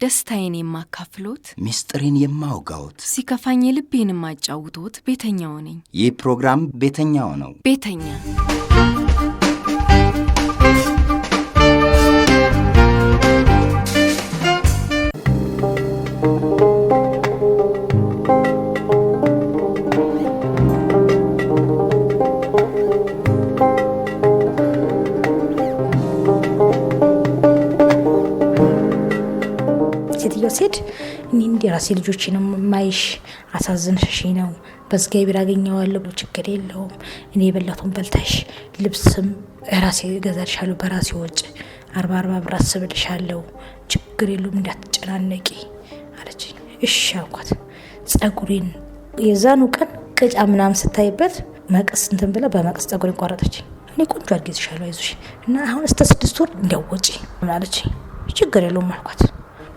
ደስታዬን የማካፍሎት ሚስጥሬን የማውጋውት ሲከፋኝ ልቤን የማጫውቶት ቤተኛው ነኝ። ይህ ፕሮግራም ቤተኛው ነው። ቤተኛ ሲድ እንዴ ራሴ ልጆችን ማይሽ አሳዝነሽ ነው በዝጋቢር አገኘዋለሁ ችግር የለውም እኔ የበላቱን በልታሽ ልብስም ራሴ ገዛልሻለሁ በራሴ ወጭ 40 ብር አስብልሻለሁ ችግር የለውም እንዳትጨናነቂ አለች። እሺ አልኳት። ጸጉሬን የዛኑ ቀን ቅጫ ምናምን ስታይበት መቀስ እንትን ብላ በመቀስ ጸጉሬን ቆረጠች። እኔ ቆንጆ አድርጌልሻለሁ አይዞሽ እና አሁን እስከ 6 ወር እንዲያወጪ አለች። ችግር የለውም አልኳት።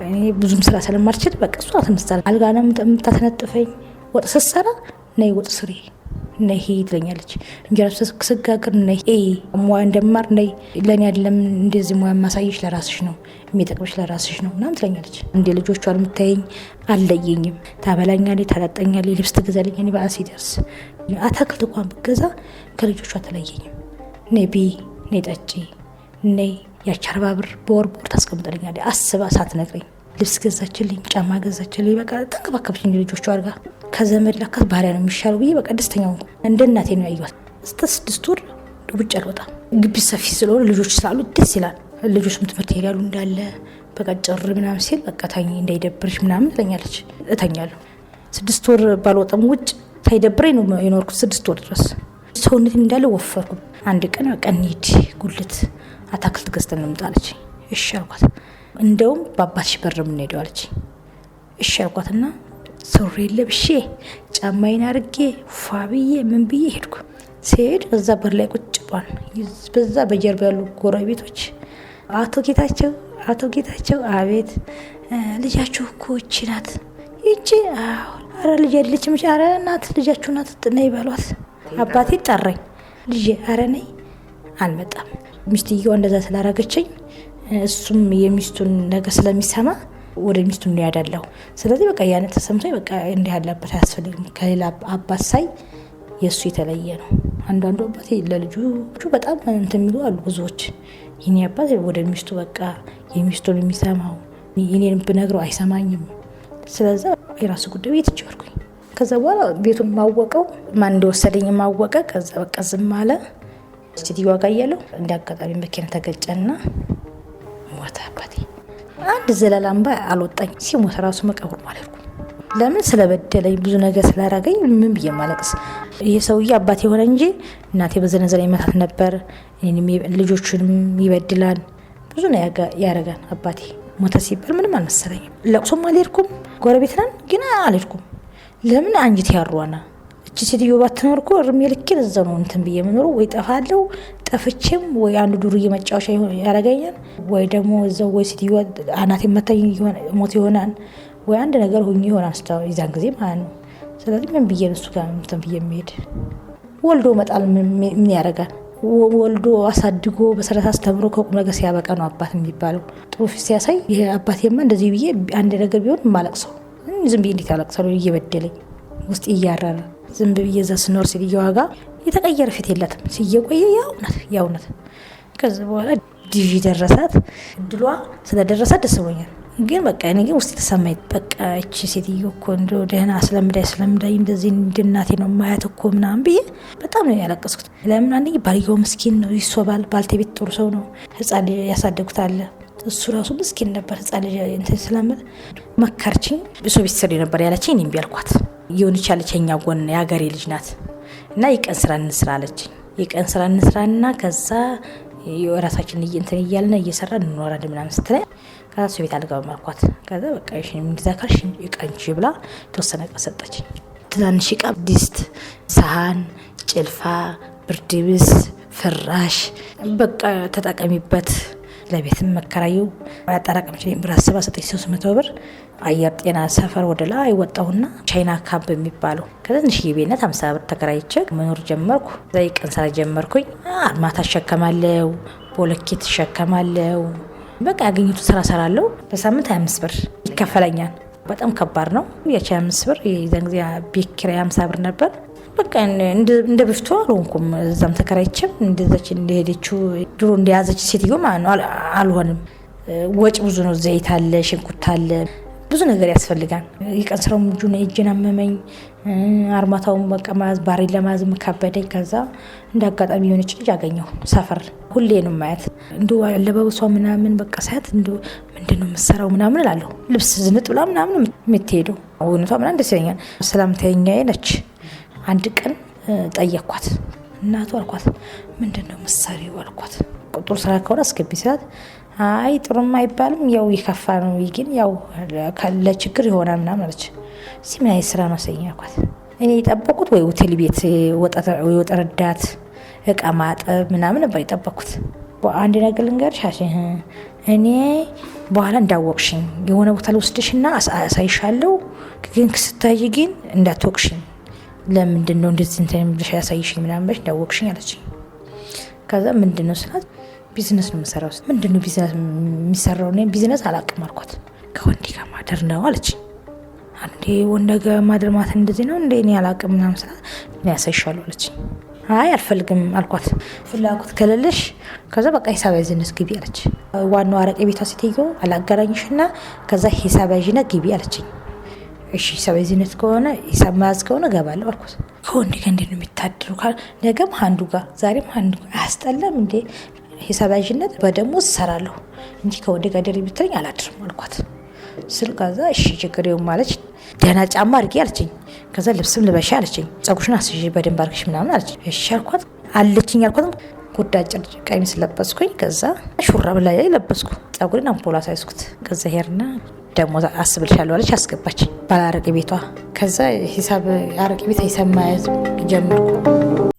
እኔ ብዙም ስራ ስለማልችል በቃ እሷ ተመስጣል አልጋና የምታተነጥፈኝ ወጥ ሰሰራ ነይ ወጥ ስሪ ነይ ትለኛለች። እንጀራ ስጋግር ነይ ሙያ እንደማር ነይ ለኔ አይደለም እንደዚህ ሙያ ማሳየሽ ለራስሽ ነው የሚጠቅምሽ ለራስሽ ነው ምናምን ትለኛለች። እንደ ልጆቿ አልምታየኝ አልለየኝም። ታበላኛለች ታላጠኛለች ልብስ ትገዛልኝ በዓል ሲደርስ አታክልት እንኳን ብገዛ ከልጆቿ አትለየኝም። ነይ ቢ ነይ ጠጪ ነይ ያቺ 40 ብር በወር ታስቀምጥልኛለች። አስባ ሳትነግረኝ ልብስ ገዛችልኝ ጫማ ገዛችልኝ። በቃ ተንከባከበችኝ ልጆቿ አርጋ ከዘመድ ለካስ ባሪያ ነው የሚሻለው ብዬ በቃ ደስተኛው እንደ እናቴ ነው ያዩት። እስከ 6 ወር ውጭ አልወጣም። ግቢ ሰፊ ስለሆነ ልጆች ስላሉ ደስ ይላል። ልጆች ትምህርት ይሄዳሉ እንዳለ በቃ ጭር ምናምን ሲል በቃ ታኝ እንዳይደብርሽ ምናምን ትለኛለች። እተኛለሁ 6 ወር ባልወጣም ውጭ ሳይደብረኝ ነው የኖርኩት 6 ወር ድረስ። ሰውነቴ እንዳለ ወፈርኩ። አንድ ቀን በቃ እንሂድ ጉልት አታክልት ገዝተን እንምጣለች። እሺ አልኳት። እንደውም በአባትሽ በር ምን ሄደው አለች። እሺ አልኳትና ሱሪ ለብሼ ጫማዬን አርጌ ፋብዬ ምን ብዬ ሄድኩ። ሲሄድ እዛ በር ላይ ቁጭ ባል በዛ በጀርባ ያሉ ጎረቤቶች አቶ ጌታቸው አቤት ልጃችሁ እኮ እቺ ናት እቺ አረ ልጅ አይደለችም አረ እናት ልጃችሁ ናት ነይ ባሏት። አባቴ ጠራኝ። ልጅ አረ ነይ አልመጣም። ሚስትየው እንደዛ ስላረገችኝ እሱም የሚስቱን ነገር ስለሚሰማ ወደ ሚስቱ ነው ያዳለው። ስለዚህ በቃ ያኔ ተሰምቶኝ በቃ እንዲህ ያለበት አያስፈልግም። ከሌላ አባት ሳይ የሱ የተለየ ነው። አንዳንዱ አባት ለልጁ በጣም እንትን የሚሉ አሉ ብዙዎች። የኔ አባት ወደ ሚስቱ በቃ የሚስቱን የሚሰማው የኔን ብነግረው አይሰማኝም። ስለዚህ የራሱ ጉዳይ እየተጨወርኩኝ ከዛ በኋላ ቤቱን ማወቀው ማን እንደወሰደኝ ማወቀ። ከዛ በቃ ዝም አለ። ሴትዮዋ ጋር ያለው እንዲያጋጣሚ መኪና ተገጨና ሞተ አባቴ። አንድ ዘላላምባ አልወጣኝ። ሲሞት ራሱ መቀብሩ ማለት ነው። ለምን ስለበደለኝ ብዙ ነገር ስላደረገኝ ምን ብዬ ማለቅስ። ይሄ ሰውዬ አባቴ ሆነ እንጂ እናቴ በዘነዘለ ይመታት ነበር። እኔንም ልጆቹንም ይበድላል ብዙ ነው ያረጋን። አባቴ ሞተ ሲባል ምንም አልመሰለኝም። ለቅሶም አልሄድኩም። ጎረቤት ነን ግን አልሄድኩም። ለምን አንጅት ያሯና እቺ ሴትዮ ባትኖር እኮ እርሜ ልኬን እዛው ነው እንትን ብዬ መኖሩ። ወይ ጠፋለሁ ጠፍቼም ወይ አንዱ ዱርዬ መጫወቻ ያረጋኛል ወይ ደግሞ እዛው ወይ ሴትዮ አናቴ መታኝ ሞት ይሆናል ወይ አንድ ነገር ሆኜ ይሆናል ስታው ይዛን ጊዜ ማለት ነው። ስለዚህ ምን ብዬ እሱ ጋር እንትን ብዬ መሄድ ወልዶ መጣል ምን ያረጋል? ወልዶ አሳድጎ በሰራት አስተምሮ ከቁም ነገር ሲያበቃ ነው አባት የሚባለው። ጥሩ ፊት ሲያሳይ ይሄ አባቴማ እንደዚህ ብዬ አንድ ነገር ቢሆን ማለቅሰው ዝም ብዬ እንዴት አለቅሳለሁ? እየበደለኝ ውስጥ እያረረ ዝም ብዬ እዛ ስኖር ሲልየዋ ጋር የተቀየረ ፊት የላትም። ሲየቆየ ያውነት ከዛ በኋላ ዲቪ ደረሳት። እድሏ ስለደረሳት ደስ ብሎኛል። ግን በቃ እኔ ግን ውስጥ ተሰማኝ። በቃ እቺ ሴትዮ እኮ እንደው ደህና ስለምዳይ እንደዚህ እንድናቴ ነው ማያት እኮ ምናምን ብዬ በጣም ነው ያለቀስኩት። ለምን አንዴ ባልየው ምስኪን ነው ይሶባል። ባልተቤት ጥሩ ሰው ነው። ህፃን ያሳደጉት አለ እሱ ራሱ ምስኪን ነበር። ህፃን ልጅ እንትን ስለምል መከርችኝ። እሱ ቤት ስሪ ነበር ያለችኝ። እኔም ቢያልኳት ይሁንች አለችኝ። ጎን ያገሬ ልጅ ናት እና የቀን ስራ እንስራ አለችኝ። የቀን ስራ እንስራና ከዛ የራሳችን እንትን እያልን እየሰራን እንኖራለን ምናምን ስትለኝ ከዛ ቤት አልገባ ማልኳት። ከዛ በቃ እሺ እንዲዛካሽ እቃንቺ ብላ ተወሰነ እቃ ሰጠችኝ። ትናንሽ እቃ ድስት፣ ሳህን፣ ጭልፋ፣ ብርድ ልብስ፣ ፍራሽ በቃ ተጠቀሚበት። ለቤትም መከራዩ ያጠራቀምችልኝ ብር አስባ ሰጠኝ 300 ብር። አየር ጤና ሰፈር ወደ ላይ ወጣሁና ቻይና ካምፕ የሚባለው ከትንሽ ቤት 50 ብር ተከራይቼ መኖር ጀመርኩ። ዘይ ቀን ስራ ጀመርኩኝ። አርማታ ተሸከማለሁ፣ ቦለኬት ተሸከማለሁ፣ በቃ ያገኘሁት ስራ ሰራለሁ። በሳምንት 25 ብር ይከፈለኛል። በጣም ከባድ ነው። ያቺ 5 ብር የዛን ጊዜ ቤት ኪራይ 50 ብር ነበር። በቃ እንደ በፊቱ አልሆንኩም። እዛም ተከራይቼም እንደዛች እንደሄደችው ድሮ እንደያዘች ሴትዮ አልሆንም። ወጭ ብዙ ነው። ዘይት አለ፣ ሽንኩርት አለ፣ ብዙ ነገር ያስፈልጋል። የቀን ስራው እጄን አመመኝ። አርማታውን በቃ ባሬ ለማዝ መካበደኝ። ከዛ እንደ አጋጣሚ የሆነች ልጅ አገኘሁ ሰፈር። ሁሌ ነው ማየት እንዶ አለባበሷ ምናምን በቃ ሳያት እንዶ ምንድነው የምትሰራው ምናምን እላለሁ። ልብስ ዝንጥ ብላ ምናምን የምትሄደው እውነቷ ምናምን ደስ ይለኛል። ሰላምተኛዬ ነች። አንድ ቀን ጠየኳት። እናቱ አልኳት ምንድነው የምትሰሪው አልኳት። ጥሩ ስራ ከሆነ አስገቢ ስላት አይ ጥሩም አይባልም ያው ይከፋ ነው ግን ያው ለችግር ይሆናል ምናምን አለች። ምን አይነት ስራ ነው ሰኛ አልኳት። እኔ የጠበቁት ወይ ሆቴል ቤት ወጥ ረዳት እቃ ማጠብ ምናምን ነበር የጠበቁት። አንድ ነገር ልንገርሽ እኔ በኋላ እንዳወቅሽኝ የሆነ ቦታ ልወስድሽና አሳይሻለሁ ግን ስታይ ግን እንዳትወቅሽኝ ለምንድን ነው እንደዚህ እንትን ብለሽ ያሳይሽኝ ምናምን ብለሽ እንዳወቅሽኝ አለችኝ። ከዛ ምንድነው ስላት ቢዝነስ ነው የምሰራው። ምንድነው ቢዝነስ የሚሰራው? ነው ቢዝነስ አላውቅም አልኳት። ከወንድ ጋር ማደር ነው አለችኝ። አንዴ ወንድ ጋር ማደር ማለት እንደዚህ ነው እንዴ? እኔ አላውቅም ምናምን ስላት እኔ ያሳይሻለሁ አለችኝ። አይ አልፈልግም አልኳት። ፍላጎት ከሌለሽ ከዛ በቃ ሂሳብ ያዝነት ግቢ አለች። ዋናው አረቄ ቤቷ ሴትዮ አላገናኝሽና ከዛ ሂሳብ ያዥነት ግቢ አለችኝ። እሺ ሂሳብ ያዝነት ከሆነ ሂሳብ መያዝ ከሆነ ገባለሁ አልኳት። ከወንድ ጋር እንዴት ነው የሚታደሩ? ነገም አንዱ ጋር ዛሬም አንዱ አያስጠላም እንዴ? ሂሳብ ያዥነት በደሞዝ እሰራለሁ እንጂ ከወንድ ጋር ደሪ ብትለኝ አላድርም አልኳት። ስል ከዛ እሺ ችግር የለውም ማለች። ደህና ጫማ አድርጊ አለችኝ። ከዛ ልብስም ልበሻ አለችኝ። ጸጉርሽን አስይዤ በደንብ አድርግሽ ምናምን አለችኝ። እሺ አልኳት። አለችኝ አልኳት። ጉዳ አጭር ቀሚስ ለበስኩኝ። ከዛ ሹራብ ላይ ለበስኩ። ጸጉሬን አምፖላ ሳይስኩት። ከዛ ሄርና ደሞዝ አስብልሻለሁ አለች። አስገባች ባላረቄ ቤቷ። ከዛ ሂሳብ አረቄ ቤት ሂሳብ ማያዝ ጀመርኩ።